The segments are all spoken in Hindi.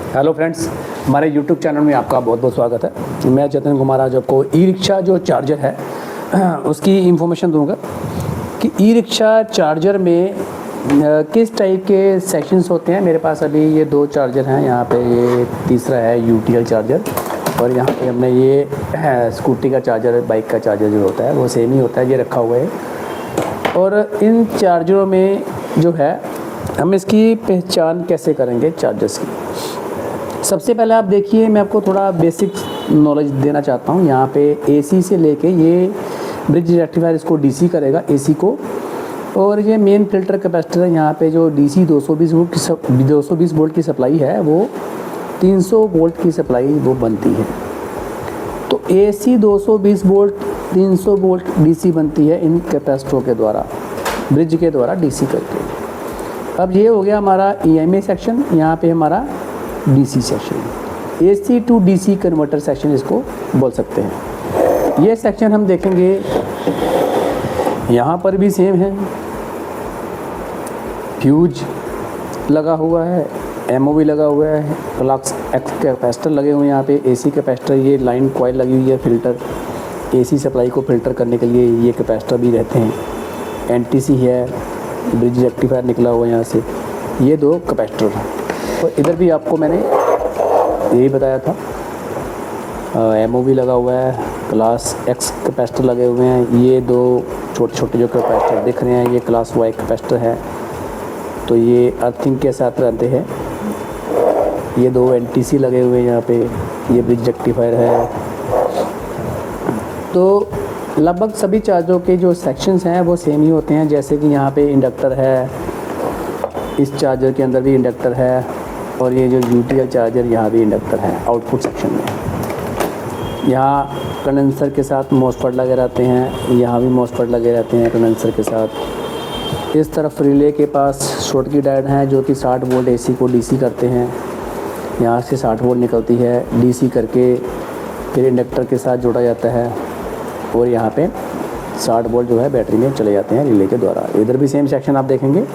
हेलो फ्रेंड्स, हमारे यूट्यूब चैनल में आपका बहुत बहुत स्वागत है। मैं जतिन कुमार आज आपको ई रिक्शा जो चार्जर है उसकी इन्फॉर्मेशन दूंगा कि ई रिक्शा चार्जर में किस टाइप के सेक्शंस होते हैं। मेरे पास अभी ये दो चार्जर हैं, यहाँ पे ये तीसरा है यूटीएल चार्जर और यहाँ पे हमने ये स्कूटी का चार्जर, बाइक का चार्जर जो होता है वो सेम ही होता है, ये रखा हुआ है। और इन चार्जरों में जो है हम इसकी पहचान कैसे करेंगे चार्जर्स की। सबसे पहले आप देखिए, मैं आपको थोड़ा बेसिक नॉलेज देना चाहता हूँ। यहाँ पे एसी से लेके ये ब्रिज रेक्टिफायर इसको डीसी करेगा एसी को, और ये मेन फिल्टर कैपेसिटर है। यहाँ पे जो डीसी 220 वोल्ट की सप्लाई है वो 300 वोल्ट की सप्लाई वो बनती है। तो एसी 220 वोल्ट 300 वोल्ट डीसी बनती है इन कैपेसिटरों के द्वारा, ब्रिज के द्वारा डीसी करके। अब ये हो गया हमारा ईएमए सेक्शन, यहाँ पे हमारा DC section, AC to DC converter section इसको बोल सकते हैं। ये सेक्शन हम देखेंगे, यहाँ पर भी सेम है, फ्यूज लगा हुआ है, एमओ भी लगा हुआ है, फ्लक्स कैपेसिटर लगे हुए हैं यहाँ पे, एसी कैपेसिटर, ये लाइन कॉइल लगी हुई है, फिल्टर एसी सप्लाई को फिल्टर करने के लिए ये कैपेसिटर भी रहते हैं, एनटीसी है, ब्रिज रेक्टिफायर निकला हुआ है यहाँ से, ये दो कैपेसिटर हैं। और इधर भी आपको मैंने यही बताया था, एमओ भी लगा हुआ है, क्लास एक्स कैपेसिटर लगे हुए हैं। ये दो छोटे छोटे जो कैपेसिटर दिख रहे हैं ये क्लास वाई कैपेसिटर है, तो ये अर्थिंग के साथ रहते हैं। ये दो एनटीसी लगे हुए हैं यहाँ पे, ये ब्रिज रेक्टिफायर है। तो लगभग सभी चार्जरों के जो सेक्शंस हैं वो सेम ही होते हैं। जैसे कि यहाँ पे इंडक्टर है, इस चार्जर के अंदर भी इंडक्टर है, और ये जो यूटीएल चार्जर यहाँ भी इंडक्टर है आउटपुट सेक्शन में। यहाँ कंडेंसर के साथ मॉसफेट लगे रहते हैं, यहाँ भी मॉसफेट लगे रहते हैं कंडेंसर के साथ। इस तरफ रिले के पास शॉर्ट की डायोड हैं जो कि 60 वोल्ट एसी को डीसी करते हैं। यहाँ से 60 वोल्ट निकलती है, डीसी करके फिर इंडक्टर के साथ जोड़ा जाता है, और यहाँ पे 60 वोल्ट जो है बैटरी में चले जाते हैं रिले के द्वारा। इधर भी सेम सेक्शन आप देखेंगे,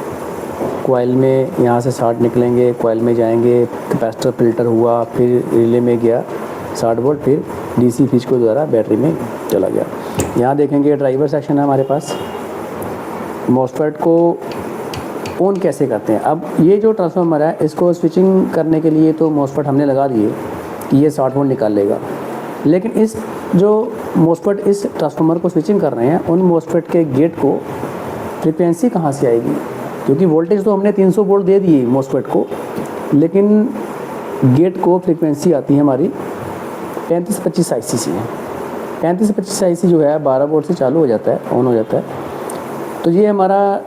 कॉइल में यहाँ से 60 निकलेंगे, कॉइल में जाएंगे, कैपेसिटर फिल्टर हुआ, फिर रिले में गया 60 वोल्ट, फिर डीसी स्विच के द्वारा बैटरी में चला गया। यहाँ देखेंगे ड्राइवर सेक्शन है हमारे पास। मॉसफेट को ऑन कैसे करते हैं। अब ये जो ट्रांसफार्मर है इसको स्विचिंग करने के लिए तो मॉसफेट हमने लगा दिए कि ये 60 वोल्ट निकाल लेगा, लेकिन इस जो मॉसफेट इस ट्रांसफार्मर को स्विचिंग कर रहे हैं उन मॉसफेट के गेट को फ्रिक्वेंसी कहाँ से आएगी, क्योंकि वोल्टेज तो हमने 300 वोल्ट दे दिए मॉसफेट को, लेकिन गेट को फ्रीक्वेंसी आती है हमारी 3525 आईसी से। 3525 आईसी जो है 12 वोल्ट से चालू हो जाता है, ऑन हो जाता है। तो ये हमारा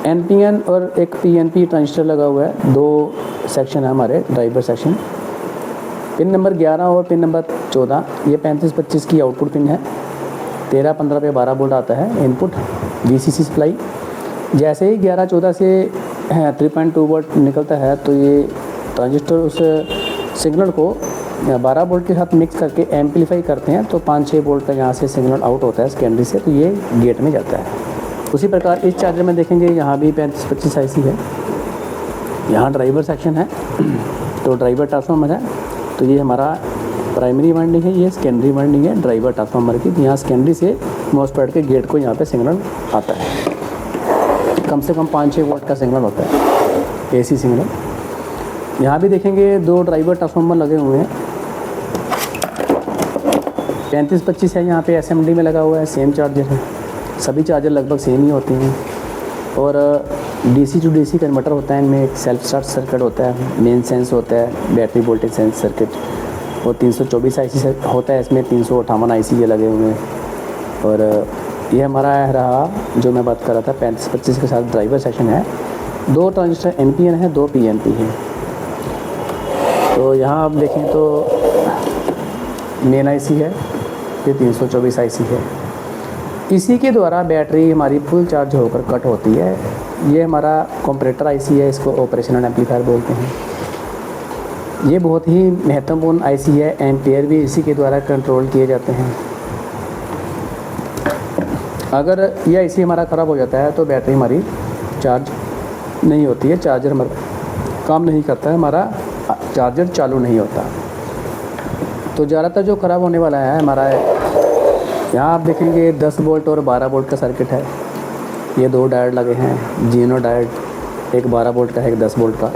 एनपीएन और एक पीएनपी ट्रांजिस्टर लगा हुआ है, दो सेक्शन है हमारे ड्राइवर सेक्शन। पिन नंबर 11 और पिन नंबर 14 ये 3525 की आउटपुट पिन है। 13-15 पे 12 वोल्ट आता है इनपुट वीसीसी सप्लाई। जैसे ही 11-14 से 3.2 वोल्ट निकलता है तो ये ट्रांजिस्टर उस सिग्नल को 12 वोल्ट के साथ मिक्स करके एम्पलीफाई करते हैं, तो 5-6 वोल्ट का यहाँ से सिग्नल आउट होता है सेकेंडरी से, तो ये गेट में जाता है। उसी प्रकार इस चार्जर में देखेंगे यहाँ भी 3525 आईसी है, यहाँ ड्राइवर सेक्शन है, तो ड्राइवर ट्रांसफार्मर है, तो ये हमारा प्राइमरी वाइंडिंग है, ये सेकेंडरी वाइंडिंग है ड्राइवर ट्रांसफार्मर की। यहाँ सेकेंडरी से मॉसफेट के गेट को यहाँ पे सिग्नल आता है, कम से कम 5-6 वोल्ट का सिग्नल होता है एसी सिग्नल। यहाँ भी देखेंगे दो ड्राइवर ट्रांसफार्मर लगे हुए हैं, 3525 है, यहाँ पे एसएमडी में लगा हुआ है, सेम चार्जर है, सभी चार्जर लगभग सेम ही होते हैं। और डीसी टू डीसी कन्वर्टर होता है इनमें, एक सेल्फ स्टार्ट सर्किट होता है, मेन सेंस होता है, बैटरी वोल्टेज सेंस सर्किट, और 324 आईसी होता है इसमें, 358 आईसी ये लगे हुए हैं। और ये हमारा रहा जो मैं बात कर रहा था 3525 के साथ ड्राइवर सेक्शन है। दो ट्रांजिस्टर एनपीएन है, दो पीएनपी है। तो यहाँ आप देखें तो मेन आईसी है, फिर 324 आईसी है। इसी के द्वारा बैटरी हमारी फुल चार्ज होकर कट होती है। ये हमारा कंपैरेटर आईसी है, इसको ऑपरेशनल एम्पलीफायर बोलते हैं। ये बहुत ही महत्वपूर्ण आईसी है, एम्पेयर भी इसी के द्वारा कंट्रोल किए जाते हैं। अगर ये आईसी हमारा ख़राब हो जाता है तो बैटरी हमारी चार्ज नहीं होती है, चार्जर हमारा काम नहीं करता है, हमारा चार्जर चालू नहीं होता। तो ज़्यादातर जो ख़राब होने वाला है हमारा यहाँ आप देखेंगे 10 वोल्ट और 12 वोल्ट का सर्किट है। ये 2 डायोड लगे हैं, जीनो डायोड, एक 12 वोल्ट का है, एक 10 वोल्ट का।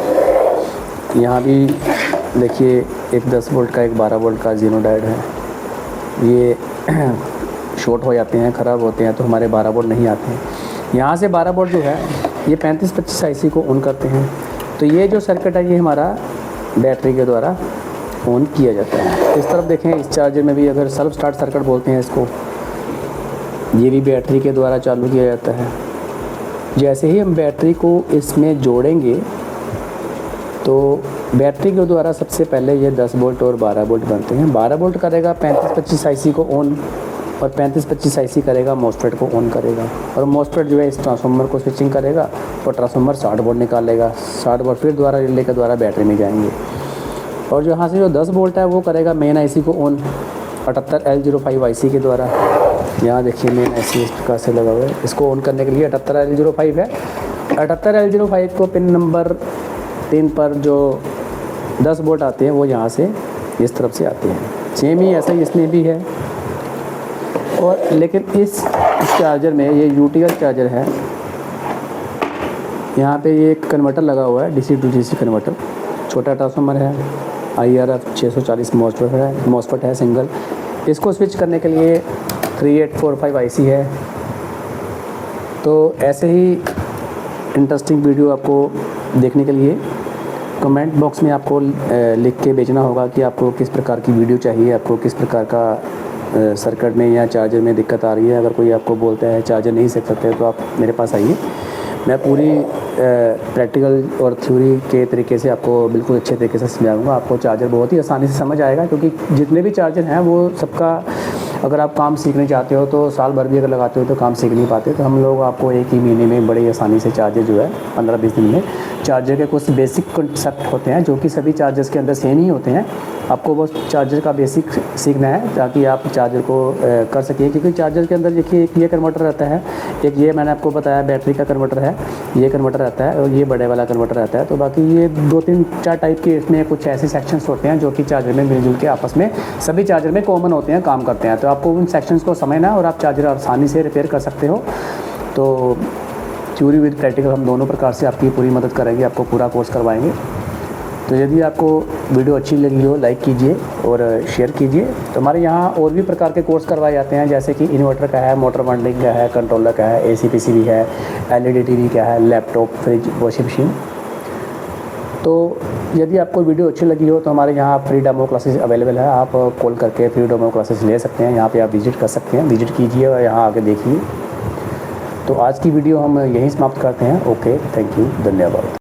यहाँ भी देखिए एक 10 वोल्ट का, एक 12 वोल्ट का जीनो डायोड है। ये शॉर्ट हो जाते हैं, ख़राब होते हैं, तो हमारे 12 वोल्ट नहीं आते हैं। यहाँ से 12 वोल्ट जो है ये 3525 IC को ऑन करते हैं। तो ये जो सर्किट है ये हमारा बैटरी के द्वारा ऑन किया जाता है। इस तरफ देखें, इस चार्जर में भी अगर सेल्फ स्टार्ट सर्किट बोलते हैं इसको, ये भी बैटरी के द्वारा चालू किया जाता है। जैसे ही हम बैटरी को इसमें जोड़ेंगे तो बैटरी के द्वारा सबसे पहले ये 10 वोल्ट और 12 वोल्ट बनते हैं। 12 वोल्ट करेगा 3525 IC को ऑन, और 3525 IC करेगा मॉसफेट को ऑन करेगा, और मॉसफेट जो है इस ट्रांसफार्मर को स्विचिंग करेगा और ट्रांसफार्मर 60 वोल्ट निकालेगा। 60 वोल्ट फिर द्वारा रिले के द्वारा बैटरी में जाएंगे, और जो यहाँ से जो 10 वोल्ट है वो करेगा मेन IC को ऑन 78L05 IC के द्वारा। यहाँ देखिए मेन IC इस प्रकार से लगा हुआ है। इसको ऑन करने के लिए 78L05 है। 78L05 को पिन नंबर 3 पर जो 10 वोल्ट आते हैं वो यहाँ से इस तरफ से आते हैं। सेम ही ऐसा ही इसमें भी है। और लेकिन इस चार्जर में ये UTL चार्जर है, यहाँ पे ये एक कन्वर्टर लगा हुआ है, DC टू DC कन्वर्टर। छोटा ट्रांसफार्मर है, IRF 640 मॉसफेट है सिंगल। इसको स्विच करने के लिए 3845 IC है। तो ऐसे ही इंटरेस्टिंग वीडियो आपको देखने के लिए कमेंट बॉक्स में आपको लिख के भेजना होगा कि आपको किस प्रकार की वीडियो चाहिए, आपको किस प्रकार का सर्किट में या चार्जर में दिक्कत आ रही है। अगर कोई आपको बोलता है चार्जर नहीं सीख सकते तो आप मेरे पास आइए, मैं पूरी प्रैक्टिकल और थ्योरी के तरीके से आपको बिल्कुल अच्छे तरीके से समझाऊंगा। आपको चार्जर बहुत ही आसानी से समझ आएगा, क्योंकि जितने भी चार्जर हैं वो सबका अगर आप काम सीखने चाहते हो तो साल भर भी अगर लगाते हो तो काम सीख नहीं पाते। तो हम लोग आपको एक ही महीने में बड़ी आसानी से चार्जर जो है 15-20 दिन में चार्जर के कुछ बेसिक कंसेप्ट होते हैं जो कि सभी चार्जर्स के अंदर सेम ही होते हैं। आपको बस चार्जर का बेसिक सीखना है ताकि आप चार्जर को कर सकें, क्योंकि चार्जर के अंदर देखिए एक ये कन्वर्टर रहता है, एक ये मैंने आपको बताया बैटरी का कन्वर्टर है, ये कन्वर्टर रहता है, और ये बड़े वाला कन्वर्टर रहता है। तो बाकी ये 2-3-4 टाइप के इसमें कुछ ऐसे सेक्शंस होते हैं जो कि चार्जर में मिलजुल के आपस में सभी चार्जर में कॉमन होते हैं, काम करते हैं। तो आपको उन सेक्शंस को समझना है और आप चार्जर आसानी से रिपेयर कर सकते हो। तो थ्योरी विद प्रैक्टिकल हम दोनों प्रकार से आपकी पूरी मदद करेंगे, आपको पूरा कोर्स करवाएंगे। तो यदि आपको वीडियो अच्छी लगी हो लाइक कीजिए और शेयर कीजिए। तो हमारे यहाँ और भी प्रकार के कोर्स करवाए जाते हैं, जैसे कि इन्वर्टर का है, मोटर बंडलिंग का है, कंट्रोलर का है, AC PCB है, LED TV का है, लैपटॉप, फ्रिज, वॉशिंग मशीन। तो यदि आपको वीडियो अच्छी लगी हो तो हमारे यहाँ फ्री डेमो क्लासेस अवेलेबल है, आप कॉल करके फ्री डेमो क्लासेस ले सकते हैं। यहाँ पे आप विजिट कर सकते हैं, विजिट कीजिए और यहाँ आके देखिए। तो आज की वीडियो हम यहीं समाप्त करते हैं। ओके, थैंक यू, धन्यवाद।